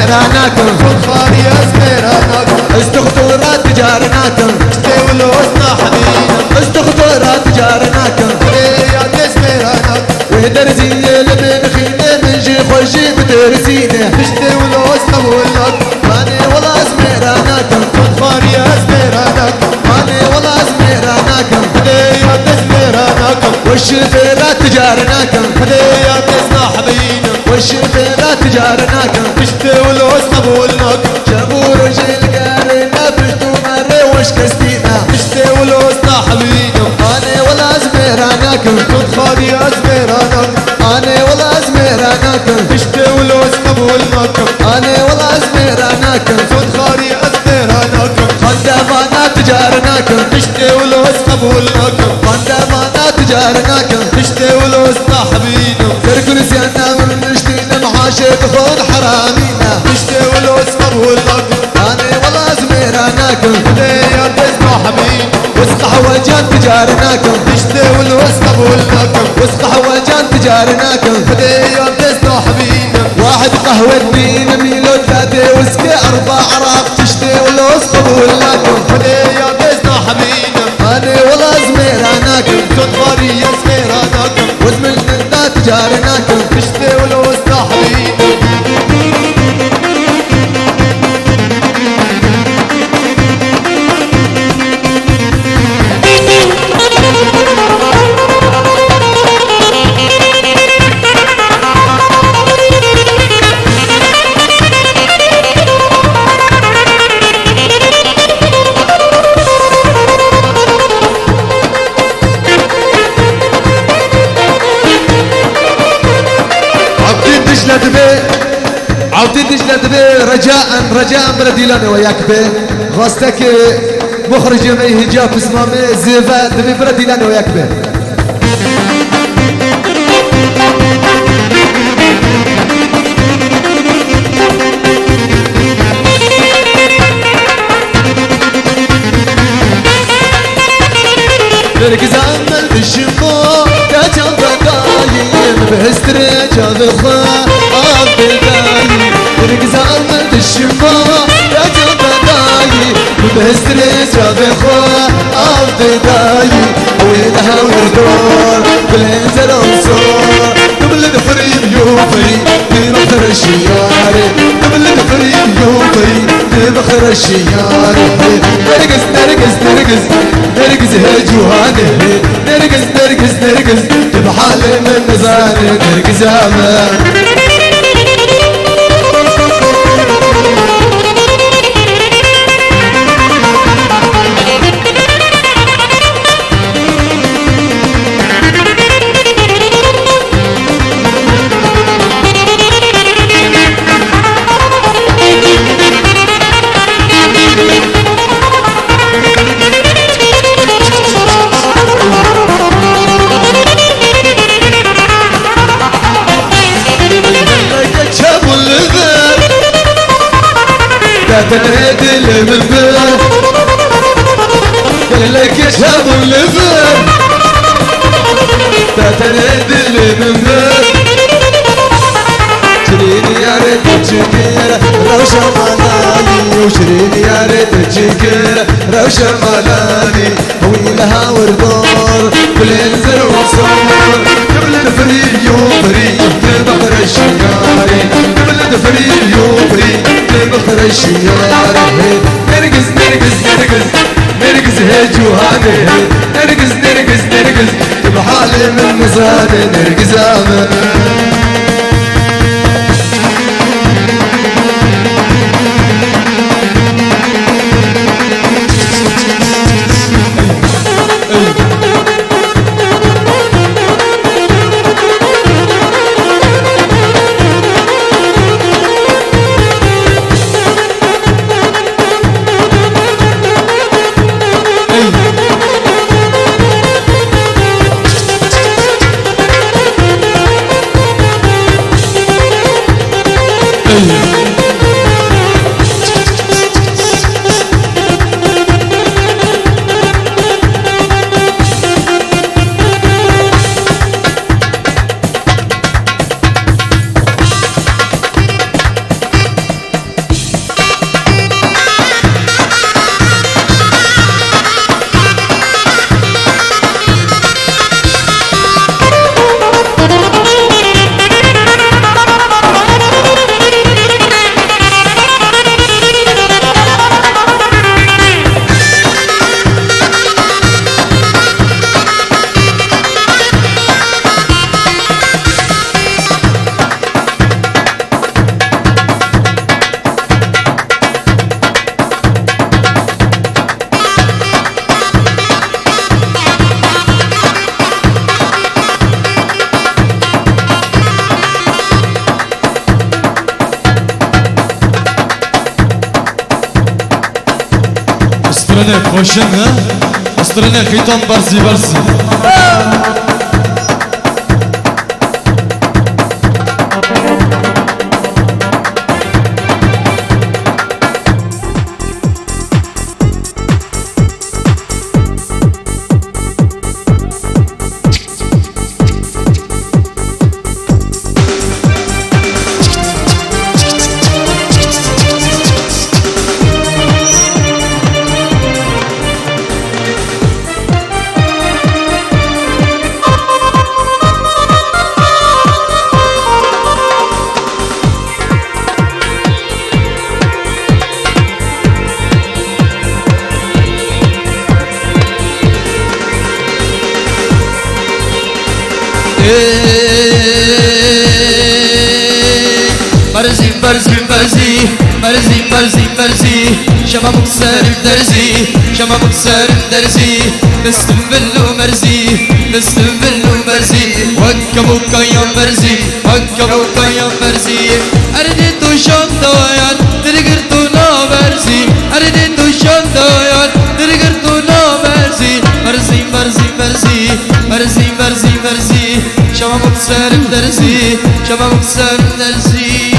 زميراناكم فخاري زميراناكم استخطورات تجارناكم ولوسنا حبينا استخطورات تجارناكم يا زميراناكم وهدرزية لمن خينا من شيخ وشيخ ترسينا تشتي ولوسنا ولك ماني والله زميراناكم فخاري زميراناكم ماني والله زميراناكم يا زميراناكم والشفيرات تجارناكم يا زنا حبينا والشفيرات تجارناكم تشتي ولوسنا ولك جابوا رجل قارنا بشتو مرة وش كستينا تشتي ولوسنا حبينا ماني والله زميراناكم فخاري زميراناكم ماني والله زميراناكم تشتي ولوسنا ولك ماني والله زميراناكم فخاري زميراناكم خندمانات تجارناكم تشتي ولوسنا ولك خندمانات تجارناكم تشتي ولوسنا حبينا تركن سيانا ونشتينا محاشي خذ حرامينا تشتي ولوسنا ولك ماني والله زميراناكم يا زنا حبينا وسقح وجان تجارناكم تشتي ولوسنا ولك وسقح وجان تجارناكم يا زنا حبينا واحد قهوة اتنين ميلو ثلاثة وسكي أربع عراق تشتي ولوس قبول لكم يا زنا حبينا ماني والله زميراناكم فخاري زميراناكم وزملنا تجارناكم تشتي ولوسنا حبينا عودي دجلة دبي رجاء بلدي لنا وياك بي غاستك مخرج مي هجاب اسمامي زيفا دبي بلدي لنا وياك بي نركز عمل بالشمو يا جنب دايم بهستري جاب خا نركز عمل بالشمو يا جنب دايم بهستري جاب خا عبد دايم وينها وردور بالانزل انصور قبل الفريم يوفي بمخر الشياري قبل الفريم يوفي بمخر الشياري نرقص نرقص نرقص نرقص هجواني نرقص نرقص نرقص بحال من نزاني نرقص امان تنهد المنبر قال لك يا شاب اللفر تنهد المنبر شريني يا ريت تشكر روشة مالاني وشريني يا ريت تشكر روشة مالاني ويلها وردور بالانزل وصور قبل الفريق يوفري ببخر الشياري قبل الفريق يوفري ببخر الشياري نرقص نرقص نرقص نرقص هجواني نرقص نرقص نرقص بحالي من مزاني نرقص امان استرنا خوشن ها استرنا خيطان برزي برزي مرزي مرزي مرزي مرزي مرزي مرزي شبابك سارب درزي شبابك سارب درزي نستقبل مرزي نستقبل مرزي وكبوك يا مرزي وكبوك يا مرزي أردت شنطايا ترقرت لا مرزي أردت شنطايا ترقرت لا مرزي مرزي مرزي مرزي مرزي مرزي مرزي شبابك سارب درزي شبابك سارب درزي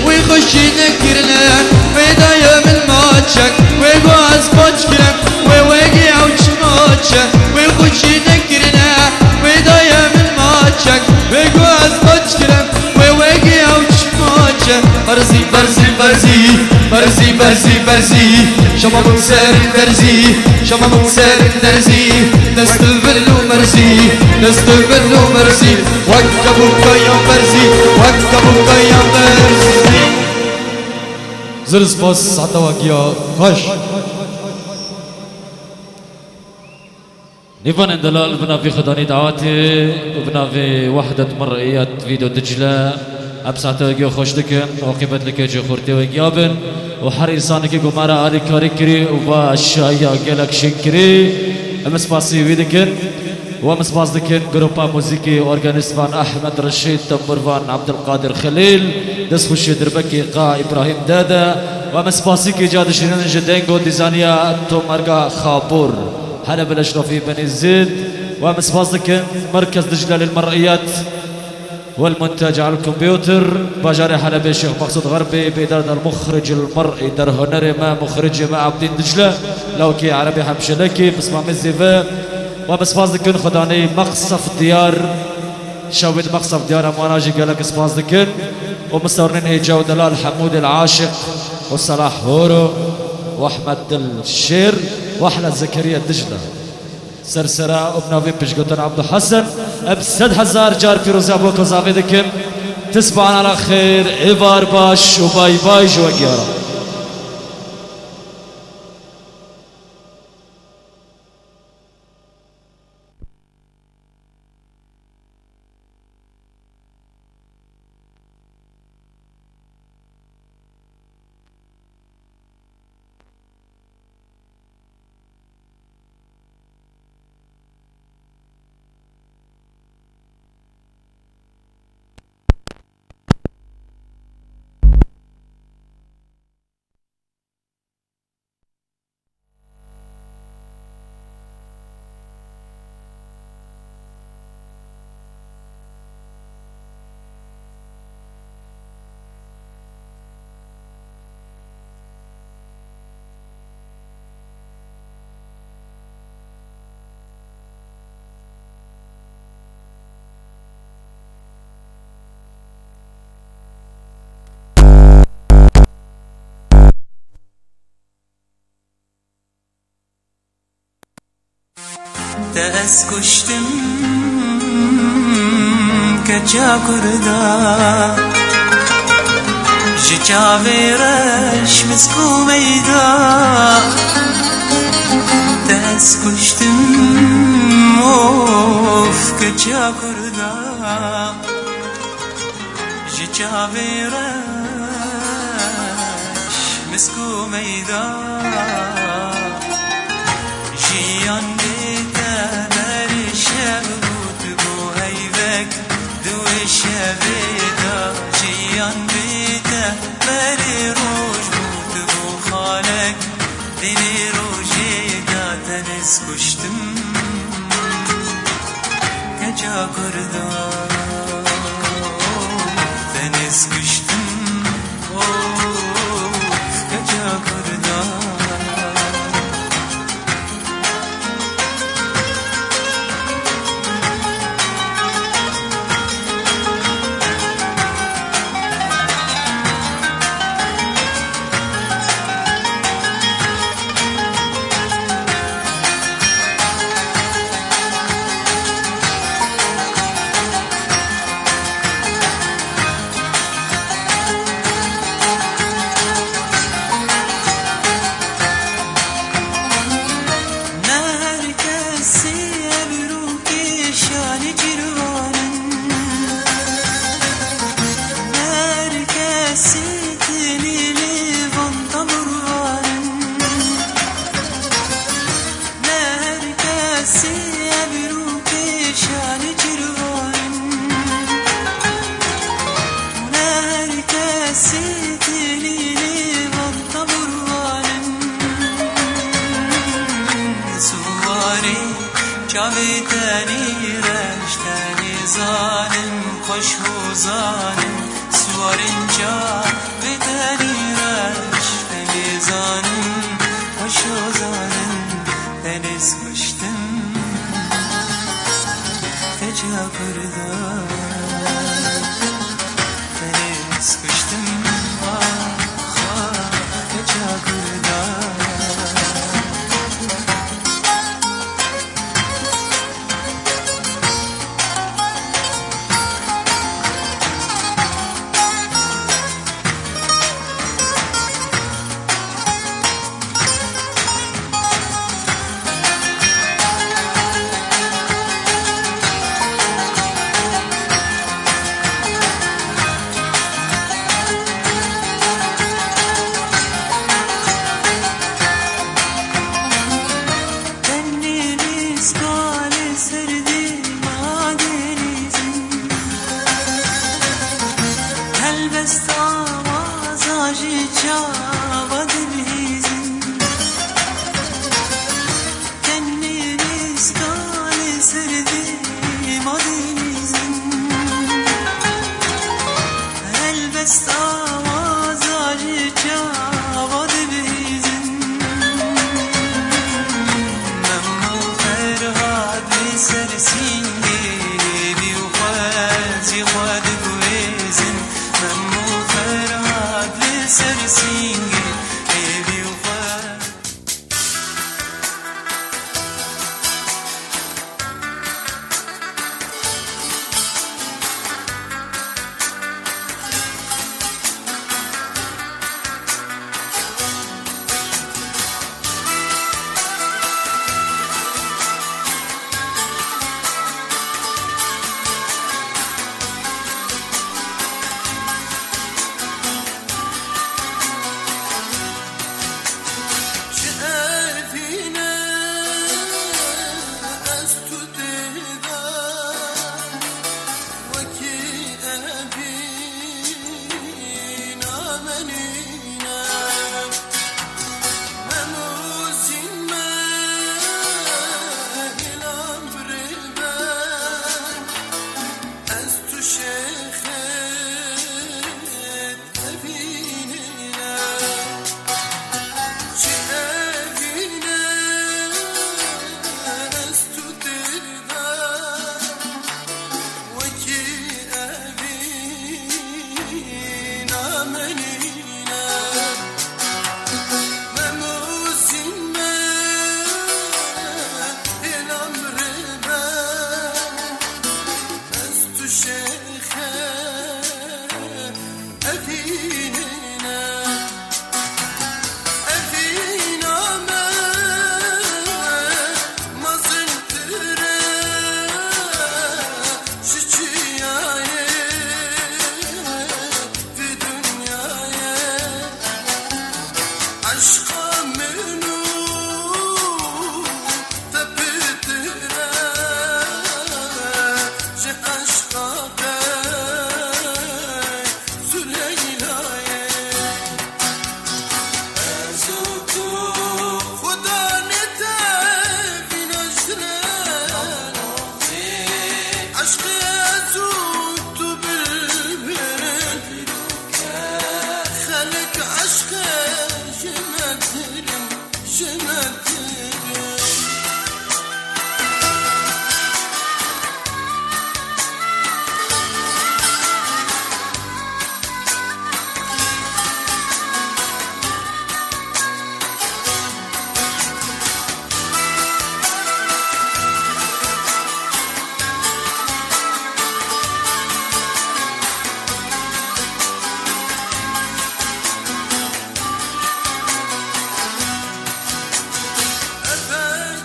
ويخش ينكرنا ويضيع من ماتشك ويقعز بوشكلك ويوقع وشماتشك ويخش ينكرنا ويضيع من ماتشك ويقعز بوشكلك ويوقع وشماتشك برزي برزي برزي برزي برزي برزي شبابك ساري درزي شبابك ساري درزي نستقبل مرزي نستقبل مرزي وكبوك يا مرزي وكبوك يا مرزي زرز باس عطاوكيا خوش نيفان اندلال بنا في خداني دعواتي وبنا في وحدة مرئيات فيديو دجلة أبسعته جيو خوش دكن وقيبت لك جو خورتي وجيابن وحرير سانك جمارة آلي كاري كري وباشايا جلك شكري مسباسي ويدكن ومسباس دكن جروبا موسيقي أورغانيست فان أحمد رشيد تمبر فان عبد القادر خليل دس خوش دربكي قا إبراهيم دادا ومسباسي كي جاد شيرين جدينغو ديزانيا تومرغا خابور هلا بالأشرفي بني زيد ومسباس دكن مركز دجلة للمرئيات والمنتج على الكمبيوتر باجاري حلبي الشيخ مقصود غربي بإدارة المخرج المرئي در هنري ما مخرج ما عبدين دجلة لوكي عربي حمشلكي بسمع مزيفا وبسفاز دكن خداني مقصف ديار شاويد مقصف ديار امواناجي قالك سفاز دكن ومستورنين هيجا ودلال حمود العاشق وصلاح هورو واحمد الشير واحلى زكريا دجلة سرسرة وبنافي بشقطن عبد الحسن بسد هزار جار فيروز ابوك وزافي دكم تسبعنا على خير ايفار باش وباي باي جواكيارا تأس كشتم کچا کردا جاوی رش مسکو میدا دست کشتم اوف کچا کردا جاوی رش مسکو میدا جیان بیتا بر شب بود بو هیوک دو شبیدا جیان بیتا بری روش بود بو خالک دلی روشی دا تنس کشتم کجا کردا تنس کشتم کجا کردا جاوی تنی رش تنی زانم خوش و زانم سوارن جاوی تنی رش تنی زانم خوش و زانم تنیز کشتم کجا کردا تنیز کشتم کجا کردا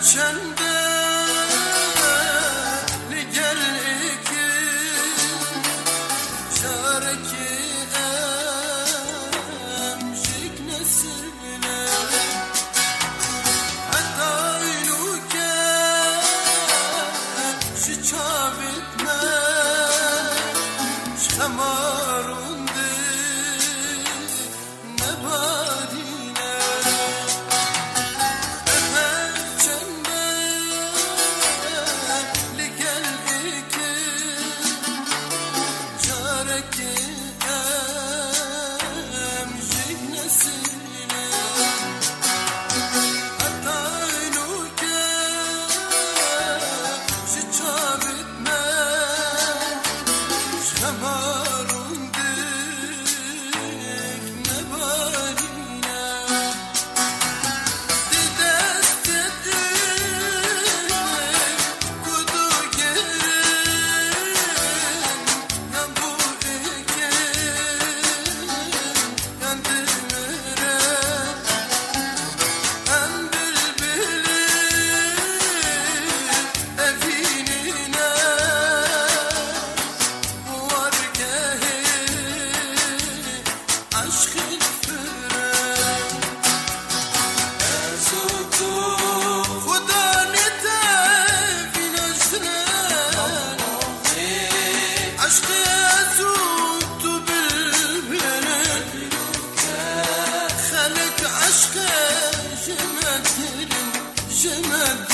çember gel iki şarkı emcik nesine hatta inuke şiçavitme şamarundi nebadine عشق جمال